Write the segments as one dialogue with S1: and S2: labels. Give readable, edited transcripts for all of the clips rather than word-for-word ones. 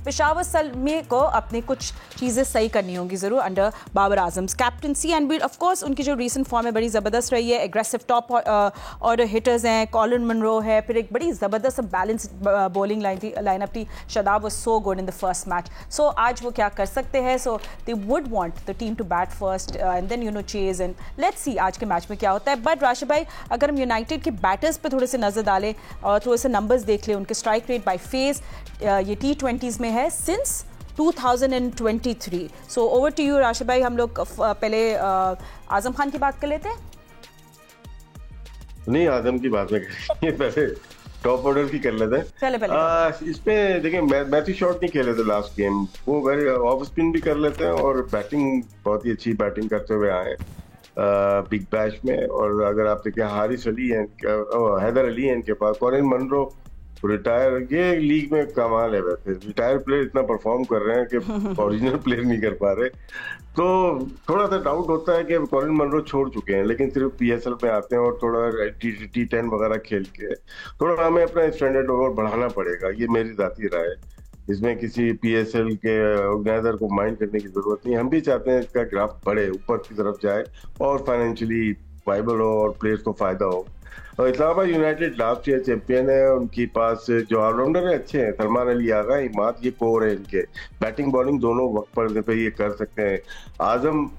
S1: पेशावर सलमी को अपनी कुछ चीज़ें सही करनी होंगी ज़रूर under Babar Azam's captaincy. And of course उनकी जो रीसेंट फॉर्म है बड़ी ज़बरदस्त रही है। एग्रेसिव टॉप ऑर्डर हिटर्स हैं, कॉलिन मनरो है, फिर एक बड़ी ज़बरदस्त बैलेंस बॉलिंग लाइनअप थी। Shadab was so good in the first match. So आज वो क्या कर सकते हैं? So they would want the team to bat first and then chase and let's see आज के मैच में क्या होता है। बट राशिद भाई, अगर हम यूनाइटेड के बैटर्स पे थोड़े से नजर डालें और थोड़े से नंबर्स देख लें, उनके स्ट्राइक रेट बाय फेस ये T20s में है since 2023। So over to you Rashid भाई। हम लोग पहले आजम खान की बात कर लेते हैं।
S2: नहीं, आजम की बात में करेंगे, पहले टॉप ऑर्डर की कर लेते हैं। इसमें देखिए, मैथ्यू शॉट नहीं खेले थे लास्ट गेम, वो वेरी ऑफ स्पिन भी कर लेते हैं और बैटिंग बहुत ही अच्छी बैटिंग करते हुए आए बिग बैश में। और अगर आप देखिए, हारिस अली है, हैदर अली है इनके पास, कॉलिन मनरो रिटायर, ये लीग में कमाल है। वैसे रिटायर प्लेयर इतना परफॉर्म कर रहे हैं कि ओरिजिनल प्लेयर नहीं कर पा रहे, तो थोड़ा सा डाउट होता है कि कॉलिन मनरो छोड़ चुके हैं, लेकिन सिर्फ PSL में आते हैं और थोड़ा T10 वगैरह खेल के थोड़ा हमें अपना स्टैंडर्ड और बढ़ाना पड़ेगा। ये मेरी जाती राय है। इसमें किसी PSL के ऑर्गेनाइजर को माइंड करने की जरूरत नहीं। हम भी चाहते हैं इसका ग्राफ बढ़े, ऊपर की तरफ जाए और फाइनेंशियली वाइबल हो और प्लेयर्स को फायदा हो। और Islamabad United last year champion है, उनके पास जो ऑलराउंडर है अच्छे हैं, सलमान अली आगा, इमाद, ये कोर है इनके। बैटिंग बॉलिंग दोनों वक्त पर ये कर सकते हैं। आजम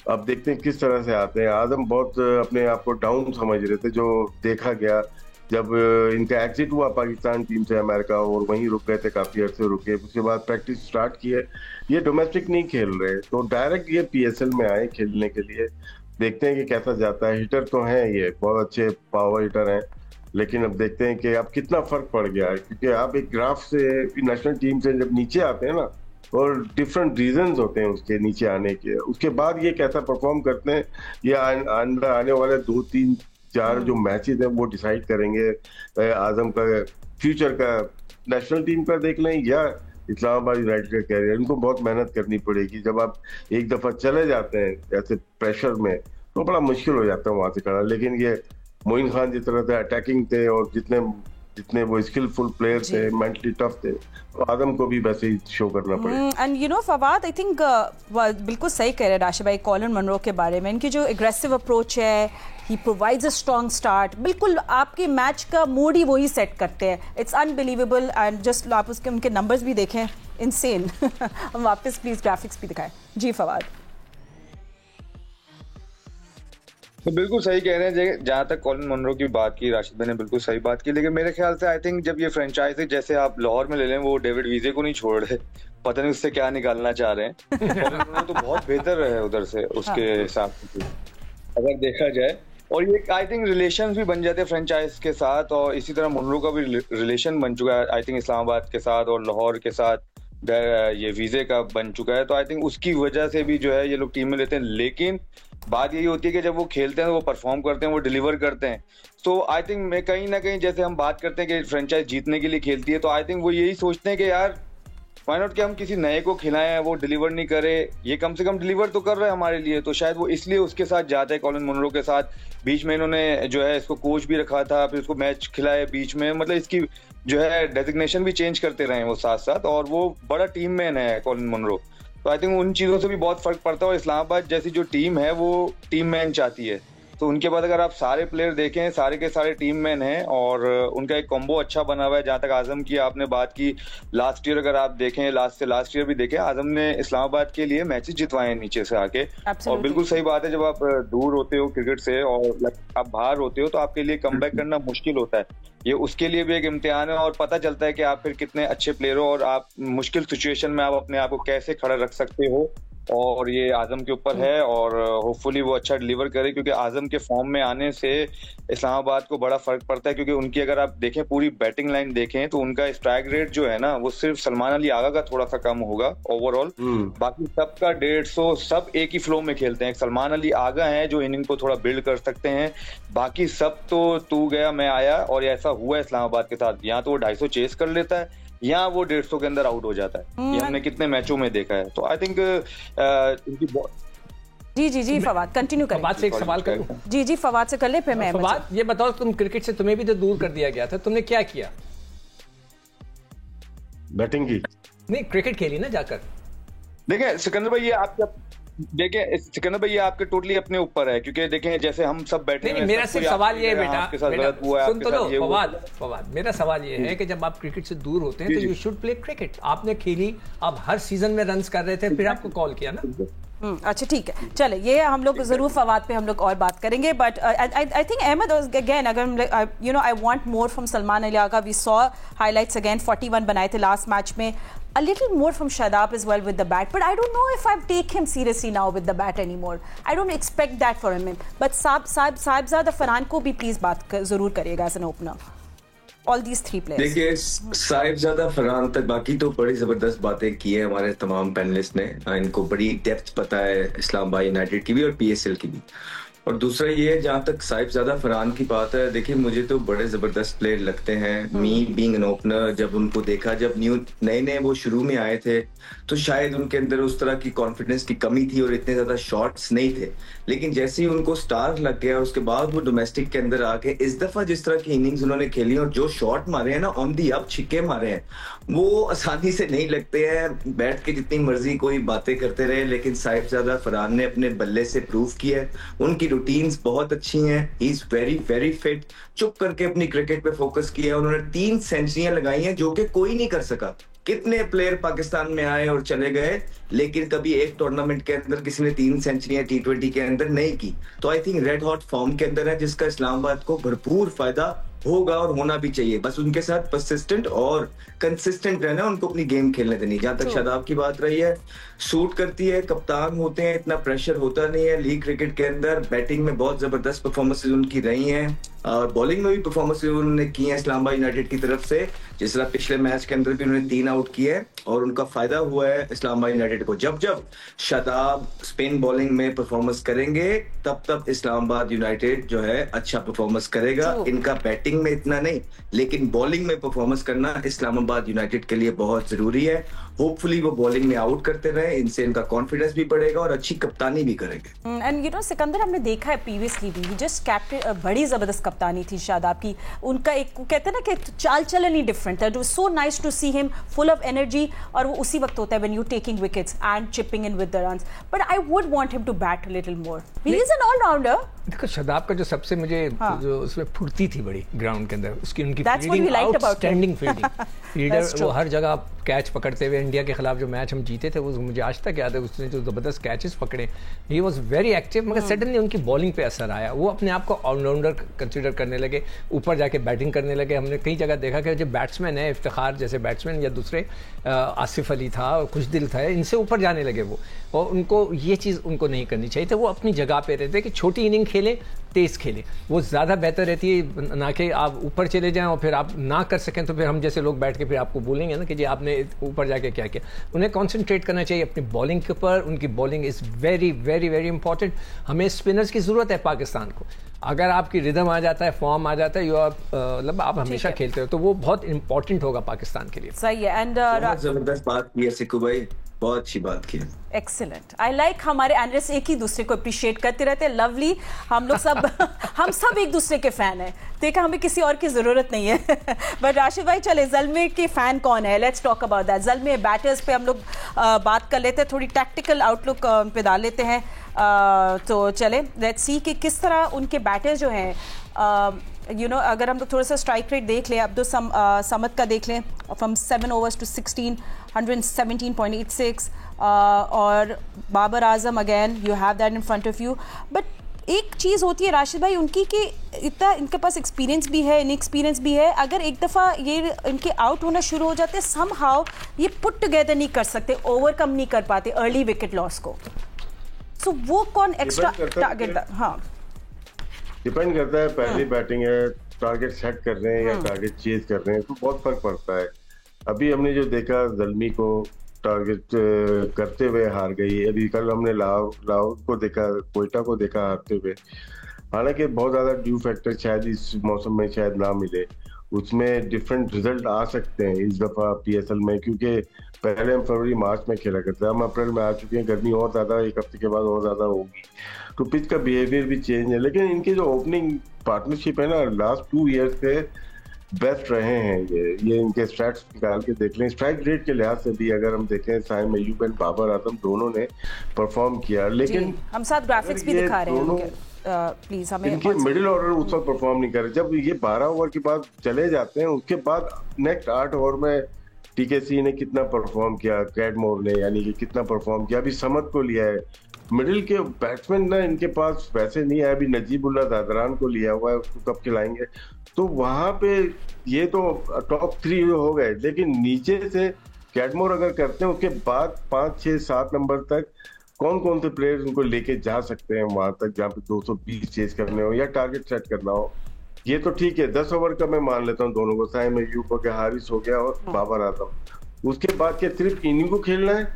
S2: अब देखते हैं किस तरह से आते हैं। आजम बहुत अपने आप को डाउन समझ रहे थे, जो देखा गया जब इनका एग्जिट हुआ पाकिस्तान टीम से अमेरिका, और वहीं रुक गए थे, काफी अर्से रुके, उसके बाद प्रैक्टिस स्टार्ट की है। ये डोमेस्टिक नहीं खेल रहे, तो डायरेक्ट ये PSL में आए खेलने के लिए। देखते हैं कि कैसा जाता है। हिटर तो हैं, ये बहुत अच्छे पावर हिटर हैं, लेकिन अब देखते हैं कि अब कितना फर्क पड़ गया है, क्योंकि आप एक ग्राफ से नेशनल टीम से जब नीचे आते हैं ना, और डिफरेंट रीजंस होते हैं उसके नीचे आने के, उसके बाद ये कैसा परफॉर्म करते हैं, ये आने वाले 2-3-4 जो मैचेस हैं वो डिसाइड करेंगे आजम का फ्यूचर का। नेशनल टीम का देख लें या इस्लामाबाद यूनाइटेड का कैरियर, इनको बहुत मेहनत करनी पड़ेगी। जब आप एक दफा चले जाते हैं ऐसे प्रेशर में, तो बड़ा मुश्किल हो जाता है वहां से खड़ा। लेकिन ये मोइन खान जिस तरह से अटैकिंग थे और जितने वो स्किलफुल प्लेयर थे, मेंटली टफ थे, तो आदम को भी वैसे ही शो करना पड़ेगा।
S1: एंड फवाद, आई थिंक बिल्कुल सही कह रहे हैं राशिद भाई कॉलिन मनरो के बारे में। इनकी जो एग्रेसिव अप्रोच है, ही प्रोवाइड्स अ स्ट्रॉन्ग स्टार्ट, बिल्कुल आपके मैच का मूड ही वही सेट करते हैं। It's unbelievable. एंड जस्ट आप उसके उनके नंबर्स भी देखें, इनसेन। हम वापस प्लीज ग्राफिक्स भी दिखाएं। जी फवाद।
S3: तो बिल्कुल सही कह रहे हैं। जहाँ तक कॉलिन मनरो की बात की, राशिद भाई ने बिल्कुल सही बात की, लेकिन मेरे ख्याल से आई थिंक जब ये फ्रेंचाइजी जैसे आप लाहौर में ले लें, वो डेविड वीजे को नहीं छोड़ रहे, पता नहीं उससे क्या निकालना चाह रहे हैं। कॉलिन मनरो तो बहुत बेहतर रहे उधर से, उसके हिसाब से अगर देखा जाए। और ये आई थिंक रिलेशन भी बन जाते हैं फ्रेंचाइज के साथ, और इसी तरह मनरो का भी रिलेशन बन चुका है आई थिंक इस्लामाबाद के साथ और लाहौर के साथ, ये वीजे का बन चुका है। तो आई थिंक उसकी वजह से भी जो है ये लोग टीम में लेते हैं। लेकिन बात यही होती है कि जब वो खेलते हैं, वो परफॉर्म करते हैं, वो डिलीवर करते हैं। तो आई थिंक मैं कहीं ना कहीं, जैसे हम बात करते हैं कि फ्रेंचाइज जीतने के लिए खेलती है, तो आई थिंक वो यही सोचते हैं कि यार व्हाई नॉट कि हम किसी नए को खिलाएं, वो डिलीवर नहीं करे, ये कम से कम डिलीवर तो कर रहा है हमारे लिए। तो शायद वो इसलिए उसके साथ जाते हैं, कॉलिन मनरो के साथ। बीच में इन्होंने जो है इसको कोच भी रखा था, फिर उसको मैच खिलाए बीच में, मतलब इसकी जो है डेजिग्नेशन भी चेंज करते रहे वो साथ साथ, और वो बड़ा टीम मैन है कॉलिन मनरो। तो आई थिंक उन चीज़ों से भी बहुत फर्क पड़ता है। और इस्लामाबाद जैसी जो टीम है वो टीम मैन चाहती है, तो उनके बाद अगर आप सारे प्लेयर देखें, सारे के सारे टीम मैन हैं और उनका एक कॉम्बो अच्छा बना हुआ है। जहाँ तक आजम की आपने बात की, लास्ट ईयर अगर आप देखें, लास्ट ईयर भी देखें, आजम ने इस्लामाबाद के लिए मैचेस जितवाए हैं नीचे से आके। और बिल्कुल सही बात है, जब आप दूर होते हो क्रिकेट से और आप बाहर होते हो, तो आपके लिए कमबैक करना मुश्किल होता है। ये उसके लिए भी एक इम्तिहान है, और पता चलता है कि आप फिर कितने अच्छे प्लेयर हो और आप मुश्किल सिचुएशन में आप अपने आप को कैसे खड़ा रख सकते हो। और ये आजम के ऊपर है, और होपफुली वो अच्छा डिलीवर करे, क्योंकि आजम के फॉर्म में आने से इस्लामाबाद को बड़ा फर्क पड़ता है। क्योंकि उनकी अगर आप देखें, पूरी बैटिंग लाइन देखें, तो उनका स्ट्राइक रेट जो है ना, वो सिर्फ सलमान अली आगा का थोड़ा सा कम होगा ओवरऑल। बाकी सबका 150, सब एक ही फ्लो में खेलते हैं। एक सलमान अली आगा है जो इनिंग को थोड़ा बिल्ड कर सकते हैं, बाकी सब तो तू गया मैं आया। और ऐसा हुआ इस्लामाबाद के साथ, यहाँ तो वो 250 चेस कर लेता है, यहाँ वो 150 के अंदर आउट हो जाता है। ये हमने कितने मैचों में देखा है। तो आई थिंक
S1: जी फवाद कंटिन्यू करें।
S4: फवाद से एक सवाल करूं?
S1: जी फवाद से कर ले, फिर मैं।
S4: फवाद, ये बताओ, तुम क्रिकेट से तुम्हें भी तो दूर कर दिया गया था, तुमने क्या किया?
S2: बैटिंग की।
S4: नहीं, क्रिकेट खेली ना जाकर।
S3: देखिए सिकंदर भाई, ये आपके टोटली अपने ऊपर है, क्योंकि देखें जैसे हम सब बैठे
S4: हैं। मेरा सिर्फ सवाल ये है बेटा, सुन तो लो फवाद, मेरा सवाल ये है कि जब आप क्रिकेट से दूर होते हैं तो यू शुड प्ले क्रिकेट। आपने खेली, आप हर सीजन में रन्स कर रहे थे, फिर आपको कॉल किया ना।
S1: अच्छा ठीक है, चले ये हम लोग जरूर फवाद पे हम लोग और बात करेंगे, but I think Ahmad again, अगर you know I want more from Salman Ali Agha. We saw highlights again, 41 बनाए थे लास्ट मैच में, a little more from Shadab as well with the bat, but I don't know if I take him seriously now with the bat anymore. I don't expect that from him, but Sahibzada Farhan को भी please बात जरूर करिएगा as an opener, all these three players.
S5: देखिए साहिबजादा फरहान तक बाकी तो बड़ी जबरदस्त बातें की है हमारे तमाम पैनलिस्ट ने, इनको बड़ी डेप्थ पता है इस्लामाबाद यूनाइटेड की भी और PSL की भी। और दूसरा ये है, जहाँ तक साहिबजादा फरहान की बात है, देखिए मुझे तो बड़े जबरदस्त प्लेयर लगते हैं। मी बीइंग एन ओपनर, जब उनको देखा, जब नए वो शुरू में आए थे तो शायद उनके अंदर उस तरह की कॉन्फिडेंस की कमी थी और इतने ज्यादा शॉट्स नहीं थे, लेकिन जैसे ही उनको स्टार लग गया उसके बाद वो डोमेस्टिक के अंदर आके इस दफा जिस तरह की इनिंग्स उन्होंने खेली और जो शॉट मारे हैं ना, ऑन दी अप छिक्के मारे हैं, वो आसानी से नहीं लगते हैं। बैठ के जितनी मर्जी कोई बातें करते रहे, लेकिन साहिबजादा फरहान ने अपने बल्ले से प्रूव किया है। उनकी रूटीन्स बहुत अच्छी हैं, he is very very fit, चुप करके अपनी क्रिकेट पे फोकस किया। उन्होंने 3 सेंचुरियां लगाई हैं जो कि कोई नहीं कर सका। कितने प्लेयर पाकिस्तान में आए और चले गए, लेकिन कभी एक टूर्नामेंट के अंदर किसी ने 3 सेंचुरियां T20 के अंदर नहीं की। तो I think red hot form के अंदर है, जिसका इस्लामाबाद को भरपूर फायदा होगा और होना भी चाहिए। बस उनके साथ परसिस्टेंट और कंसिस्टेंट रहना, उनको अपनी गेम खेलने देनी। जहां तक शादाब की बात रही है, सूट करती है, कप्तान होते हैं, इतना प्रेशर होता नहीं है लीग क्रिकेट के अंदर। बैटिंग में बहुत जबरदस्त परफॉर्मेंसेज उनकी रही हैं और बॉलिंग में भी परफॉर्मेंसेज उन्होंने की हैं इस्लामाबाद यूनाइटेड की तरफ से। जिस तरह पिछले मैच के अंदर भी उन्होंने 3 आउट किए और उनका फायदा हुआ है इस्लामाबाद यूनाइटेड को। जब जब शादाब स्पिन बॉलिंग में परफॉर्मेंस करेंगे, तब तब इस्लामाबाद यूनाइटेड जो है अच्छा परफॉर्मेंस करेगा। इनका बैटिंग में इतना नहीं, लेकिन बॉलिंग में परफॉर्मेंस करना इस्लामाबाद यूनाइटेड के लिए बहुत जरूरी है। होपफुली वो बॉलिंग में आउट करते रहे, इनसे इनका कॉन्फिडेंस भी बढ़ेगा और अच्छी कप्तानी भी करेंगे।
S1: एंड यू नो सिकंदर, हमने देखा है प्रीवियसली भी, जस्ट कैप्टन, बड़ी जबरदस्त कप्तानी थी शादाब की। उनका एक कहते हैं ना कि चाल चलन ही डिफरेंट था। It was so nice to see him full of energy, और वो उसी वक्त होता है when you taking wickets and chipping in with the runs. But I would want him to bat a little more. He is an allrounder.
S4: देखो शादाब का जो सबसे मुझे जो उसमें फुर्ती थी बड़ी ग्राउंड के अंदर, उसकी उनकी फील्डिंग, आउटस्टैंडिंग फील्डिंग। वो हर जगह कैच पकड़ते हुए, इंडिया के खिलाफ जो मैच हम जीते थे वो मुझे आज तक याद है, उसने जो जबरदस्त कैचेस पकड़े, ही वाज वेरी एक्टिव। मगर सडनली उनकी बॉलिंग पे असर आया, वो अपने आप को ऑलराउंडर कंसीडर करने लगे, ऊपर जाके बैटिंग करने लगे। हमने कई जगह देखा कि जो बैट्समैन है, इफ्तिखार जैसे बैट्समैन या दूसरे आसिफ अली था, कुछ दिल था, इनसे ऊपर जाने लगे वो। और उनको ये चीज़ उनको नहीं करनी चाहिए थी। वो अपनी जगह पे रहते कि छोटी इनिंग खेलें, तेज खेलें, वो ज़्यादा बेहतर रहती है, ना कि आप ऊपर चले जाएं और फिर आप ना कर सकें तो फिर हम जैसे लोग बैठ के फिर आपको बोलेंगे ना कि जी आपने ऊपर जाके क्या किया। उन्हें कॉन्सेंट्रेट करना चाहिए अपनी बॉलिंग के ऊपर। उनकी bowling is very very very important. हमें स्पिनर्स की ज़रूरत है पाकिस्तान को। अगर आपकी रिदम आ जाता है, फॉर्म आ जाता है, यू आर मतलब आप हमेशा खेलते हो, तो वो बहुत इंपॉर्टेंट होगा पाकिस्तान के लिए।
S1: सही है। एंड
S5: जबरदस्त बात की है सिक्कू भाई, बहुत अच्छी बात की है।
S1: एक्सीलेंट। आई लाइक हमारे एनालिस्ट एक ही दूसरे को अप्रिशिएट करते रहते हैं। लवली। हम लोग सब हम सब एक दूसरे के फैन हैं। देखा, हमें किसी और की जरूरत नहीं है। बट राशिद भाई, चले ज़ल्मे के फैन कौन है, let's talk about that. Zalmi batters पे हम लोग बात कर लेते हैं, थोड़ी टैक्टिकल आउटलुक पे डाल लेते हैं। तो चले लेट्स सी कि किस तरह उनके बैटर्स जो हैं, यू नो अगर हम लोग थोड़ा सा स्ट्राइक रेट देख लें, अब्दुल समद का देख लें, फ्रॉम 7 overs to 16, 117.86, और Babar Azam again you have that in front of you. But एक चीज़ होती है राशिद भाई उनकी कि इतना इनके पास एक्सपीरियंस भी है, इनएक्सपीरियंस भी है। अगर एक दफ़ा ये इनके आउट होना शुरू हो जाते, समहाउ ये पुट टुगेदर नहीं कर सकते, ओवरकम नहीं कर पाते अर्ली विकेट लॉस को। सो वो कौन एक्स्ट्रा टारगेट, हाँ
S2: डिपेंड करता है, पहली बैटिंग है, टारगेट सेट कर रहे हैं या टारगेट चेज कर रहे हैं, तो बहुत फर्क पड़ता है। अभी हमने जो देखा, ज़ल्मी को टारगेट करते हुए हार गई। अभी कल हमने लाहौर को देखा, कोयटा को देखा हारते हुए। हालांकि बहुत ज़्यादा ड्यू फैक्टर शायद इस मौसम में शायद ना मिले, उसमें डिफरेंट रिजल्ट आ सकते हैं इस दफ़ा PSL में, क्योंकि पहले हम फरवरी मार्च में खेला करते हैं, हम अप्रैल में आ चुके हैं। गर्मी और ज़्यादा एक हफ्ते के बाद और ज़्यादा होगी, तो पिच का बिहेवियर भी चेंज है। लेकिन इनकी जो ओपनिंग पार्टनरशिप है ना, लास्ट 2 years से बेस्ट रहे हैं। ये इनके स्टैट्स निकाल के देख लें, स्ट्राइक रेट के लिहाज से भी अगर हम देखें, साइम अय्यूब एंड बाबर आजम दोनों ने परफॉर्म किया, लेकिन
S1: हम साथ ग्राफिक्स भी दिखा रहे हैं, प्लीज हमें।
S2: इनके मिडिल ऑर्डर उस वक्त परफॉर्म नहीं कर रहे। जब ये 12 ओवर के बाद चले जाते हैं, उसके बाद नेक्स्ट 8 ओवर में टीकेसी ने कितना परफॉर्म किया, कैडमोर ने यानी कि कितना परफॉर्म किया, अभी समद को लिया है। मिडिल के बैट्समैन ना इनके पास वैसे नहीं है, अभी नजीबुल्लाह दादरान को लिया हुआ है, उसको कब खिलाएंगे। तो वहां पे ये तो टॉप 3 हो गए, लेकिन नीचे से कैडमोर अगर करते हैं, उसके बाद 5, 6, 7 नंबर तक कौन कौन से प्लेयर्स उनको लेके जा सकते हैं वहां तक जहाँ पे 220 चेज करने हो या टारगेट सेट करना हो। ये तो ठीक है, 10 ओवर का मैं मान लेता हूँ दोनों को, साइम अय्यूब हो गया, हारिस हो गया और बाबर आजम। उसके बाद क्या सिर्फ इन्हीं को खेलना है?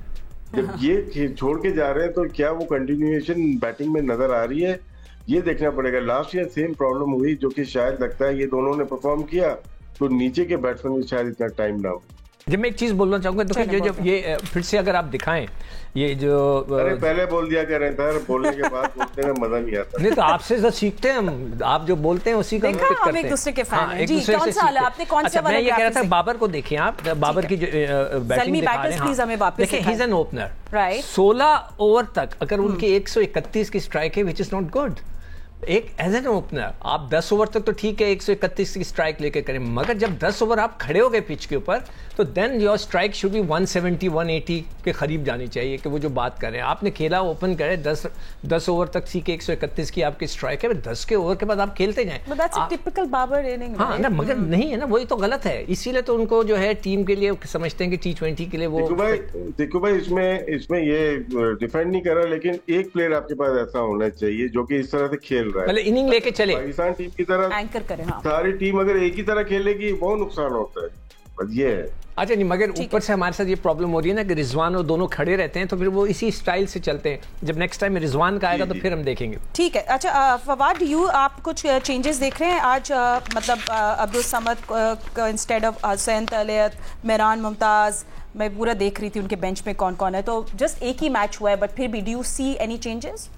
S2: जब ये छोड़ के जा रहे हैं तो क्या वो कंटिन्यूएशन बैटिंग में नजर आ रही है? ये देखना पड़ेगा। लास्ट ईयर सेम प्रॉब्लम हुई, जो कि शायद लगता है ये दोनों ने परफॉर्म किया तो नीचे के बैट्समैन में शायद इतना टाइम ना हो।
S4: जब मैं एक चीज बोलना चाहूंगा तो जब ये फिर से अगर आप दिखाएं ये जो
S2: अरे पहले बोल दिया करें था, बोलने के बाद बोलते में मजा नहीं आता।
S4: नहीं तो आपसे तो सीखते हैं हम, आप जो बोलते हैं उसी का हम करते हैं।
S1: एक दूसरे के फैन हैं। जी, कौन सा वाला आपने कौन सा वाला?
S4: मैं ये कह रहा था बाबर को देखिए आप, बाबर की जो बैटिंग दिखा रहे हैं, देखिए ही is an opener, right. 16 over तक अगर उनकी 131 की स्ट्राइक है, व्हिच इज नॉट गुड। एक एज एन ओपनर आप 10 ओवर तक तो ठीक है 131 की स्ट्राइक लेके करें, मगर जब 10 ओवर आप खड़े हो गए पिच के ऊपर तो then your strike should be 170 180 के करीब जानी चाहिए कि वो जो बात कर रहे हैं। आपने खेला ओपन करे 10 ओवर तक सी के 131 की आपकी स्ट्राइक है, 10 के ओवर के बाद आप खेलते जाएं।
S1: Typical Babar inning.
S4: हाँ ना, मगर नहीं है ना, वही तो गलत है। इसीलिए तो उनको जो है टीम के लिए समझते हैं कि T20 के लिए वो।
S2: देखो भाई इसमें ये डिफेंड नहीं कर रहा, लेकिन एक प्लेयर आपके पास ऐसा होना चाहिए जो कि इस तरह से खेल रहा है,
S4: पहले इनिंग लेके चले।
S2: पाकिस्तान टीम की तरह
S1: एंकर करें। हाँ।
S2: सारी टीम अगर एक ही तरह खेलेगी बहुत नुकसान होता है, बस ये है।
S4: अच्छा नहीं, मगर ऊपर से हमारे साथ ये प्रॉब्लम हो रही है ना कि रिजवान और दोनों खड़े रहते हैं, तो फिर वो इसी स्टाइल से चलते हैं। जब नेक्स्ट टाइम रिजवान का आएगा तो फिर हम देखेंगे।
S1: ठीक है। अच्छा फवाद, आप कुछ चेंजेस देख रहे हैं आज? मतलब अब्दुल समद इंस्टेड ऑफ हुसैन तलत, मेहरान मुमताज, मैं पूरा देख रही थी उनके बेंच में कौन कौन है, तो जस्ट एक ही मैच हुआ है, बट फिर भी do you see any changes?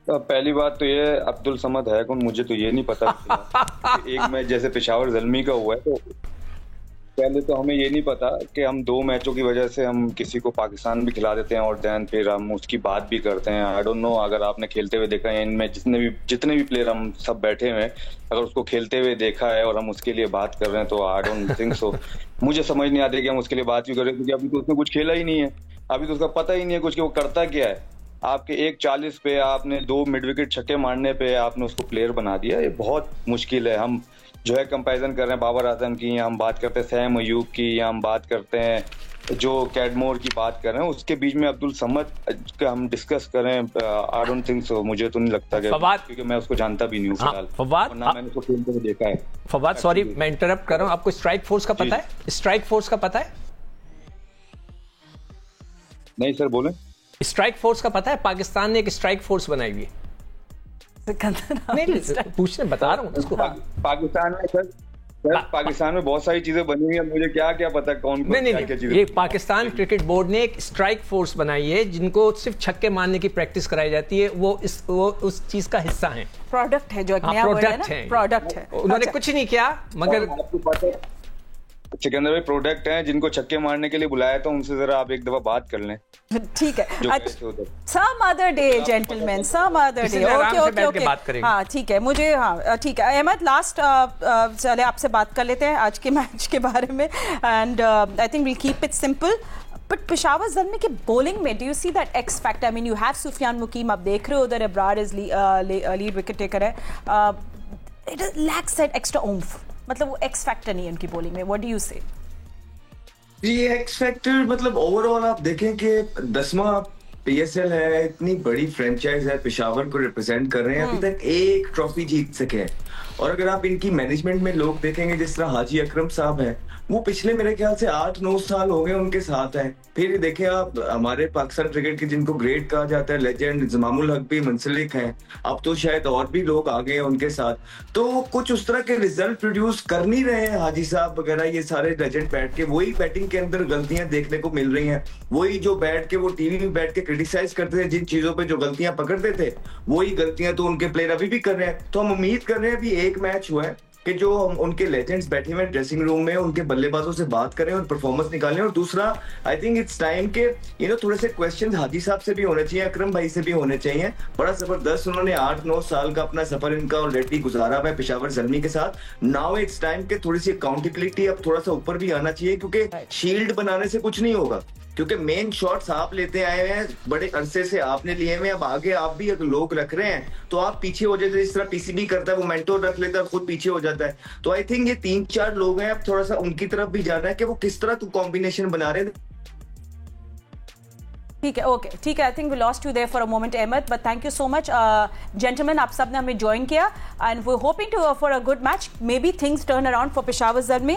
S3: पहली बात तो ये अब्दुल समद है कौन, मुझे तो ये नहीं पता। एक मैच जैसे पेशावर ज़ल्मी का हुआ है, तो पहले तो हमें ये नहीं पता कि हम 2 मैचों की वजह से हम किसी को पाकिस्तान भी खिला देते हैं और दैन फिर हम उसकी बात भी करते हैं। आई डोंट नो, अगर आपने खेलते हुए देखा है इनमें जितने भी प्लेयर हम सब बैठे हुए हैं, अगर उसको खेलते हुए देखा है और हम उसके लिए बात कर रहे हैं तो आई डोंट थिंक सो। मुझे समझ नहीं आती कि हम उसके लिए बात भी कर रहे हैं, क्योंकि अभी तो उसने कुछ खेला ही नहीं है, अभी तो उसका पता ही नहीं है कुछ कि वो करता क्या है। आपके 1:40 पे आपने 2 मिड विकेट छक्के मारने पे आपने उसको प्लेयर बना दिया, ये बहुत मुश्किल है। हम जो है कंपैरिजन कर रहे हैं बाबर आजम की, या हम बात करते हैं साइम अय्यूब की, या हम बात करते हैं जो कैडमोर की बात कर रहे हैं, उसके बीच में अब्दुल समद का हम डिस्कस करें, आई डोंट थिंक सो। मुझे तो नहीं लगता कि, क्योंकि मैं उसको जानता भी नहीं हूँ फिलहाल, ना मैंने उसको खेलते हुए देखा है।
S4: फवाद सॉरी मैं इंटरप्ट कर रहा हूँ, आपको स्ट्राइक फोर्स का पता है? स्ट्राइक फोर्स का पता है?
S3: नहीं सर, बोले।
S4: स्ट्राइक फोर्स का पता है? पाकिस्तान ने एक स्ट्राइक फोर्स बनाई हुई है। नहीं पूछने बता रहा हूँ उसको।
S3: पाकिस्तान में सर पाकिस्तान में बहुत सारी चीजें बनी हुई है, मुझे क्या पता कौन
S4: क्या चीजें। ये पाकिस्तान क्रिकेट बोर्ड ने एक स्ट्राइक फोर्स बनाई है जिनको सिर्फ छक्के मारने की प्रैक्टिस कराई जाती है, वो उस चीज का हिस्सा है।
S1: प्रोडक्ट है जो एक नया
S4: प्रोडक्ट है,
S1: प्रोडक्ट है।
S4: उन्होंने कुछ नहीं किया, मगर
S3: आपको पता है सिकंदर भाई प्रोडक्ट हैं जिनको छक्के मारने के लिए बुलाया, तो उनसे जरा आप एक दफा बात कर लें।
S1: ठीक है, some other day gentlemen, some other day। Okay हाँ ठीक है, मुझे हाँ ठीक है। अहमद लास्ट चले आपसे बात कर लेते हैं आज के मैच के बारे में, and I think will keep it simple. But Peshawar Zalmi के बॉलिंग में do you see that X factor? I mean you have Sufiyan Muqeem, आप देख रहे हो उधर Abrar is lead wicket taker है, it lacks that extra oomph, मतलब वो एक्स फैक्टर नहीं है उनकी बॉलिंग में। व्हाट डू यू से?
S5: ये एक्स फैक्टर मतलब ओवरऑल आप देखें कि 10वां PSL है, इतनी बड़ी फ्रेंचाइज है, पेशावर को रिप्रेजेंट कर रहे हैं, अभी तक एक ट्रॉफी जीत सके हैं। और अगर आप इनकी मैनेजमेंट में लोग देखेंगे जिस तरह हाजी अकरम साहब हैं, वो पिछले मेरे ख्याल से 8-9 साल हो गए उनके साथ हैं। फिर देखें आप, हमारे पाकिस्तान क्रिकेट के जिनको ग्रेट कहा जाता है, लेजेंड जमामुल हक भी मुंसलिक हैं, अब तो शायद और भी लोग आ गए हैं उनके साथ, तो कुछ उस तरह के रिजल्ट प्रोड्यूस कर नहीं रहे हैं हाजी साहब वगैरह, ये सारे लेजेंड बैठ के वही बैटिंग के अंदर गलतियां देखने को मिल रही हैं, वही जो बैठ के वो टीवी में बैठ के क्रिटिसाइज करते थे, जिन चीजों पे जो गलतियां पकड़ते थे वही गलतियां तो उनके प्लेयर अभी भी कर रहे हैं। तो हम उम्मीद कर रहे हैं अभी एक मैच हुआ है कि जो हम उनके लेजेंड्स बैठे हुए ड्रेसिंग रूम में उनके बल्लेबाजों से बात करें और परफॉर्मेंस निकालें। और दूसरा, आई थिंक इट्स टाइम के थोड़े से क्वेश्चन हाजी साहब से भी होने चाहिए, अकरम भाई से भी होने चाहिए। बड़ा जबरदस्त उन्होंने 8-9 साल का अपना सफर इनका ऑलरेडी गुजारा हुआ है पेशावर ज़ल्मी के साथ। नाउ इट्स टाइम के थोड़ी सी अकाउंटेबिलिटी अब थोड़ा सा ऊपर भी आना चाहिए, क्योंकि शील्ड बनाने से कुछ नहीं होगा, क्योंकि मेन शॉट्स आप लेते आए हैं, बड़े अरसे से आपने लिए हुए, अब आगे आप भी अगर लोग रख रहे हैं तो आप पीछे हो जाते हैं। इस तरह पीसीबी करता है, वो मेंटोर रख लेता है, खुद पीछे हो जाता है। तो आई थिंक ये 3-4 लोग हैं, अब थोड़ा सा उनकी तरफ भी जाना है कि वो किस तरह कॉम्बिनेशन बना रहे हैं।
S1: ठीक है, ओके, ठीक है। I think we lost you there for a moment Ahmad, but thank you so much gentleman, आप सब ने हमें ज्वाइन किया and we hoping to for a good match, maybe things turn around for Peshawar Zalmi.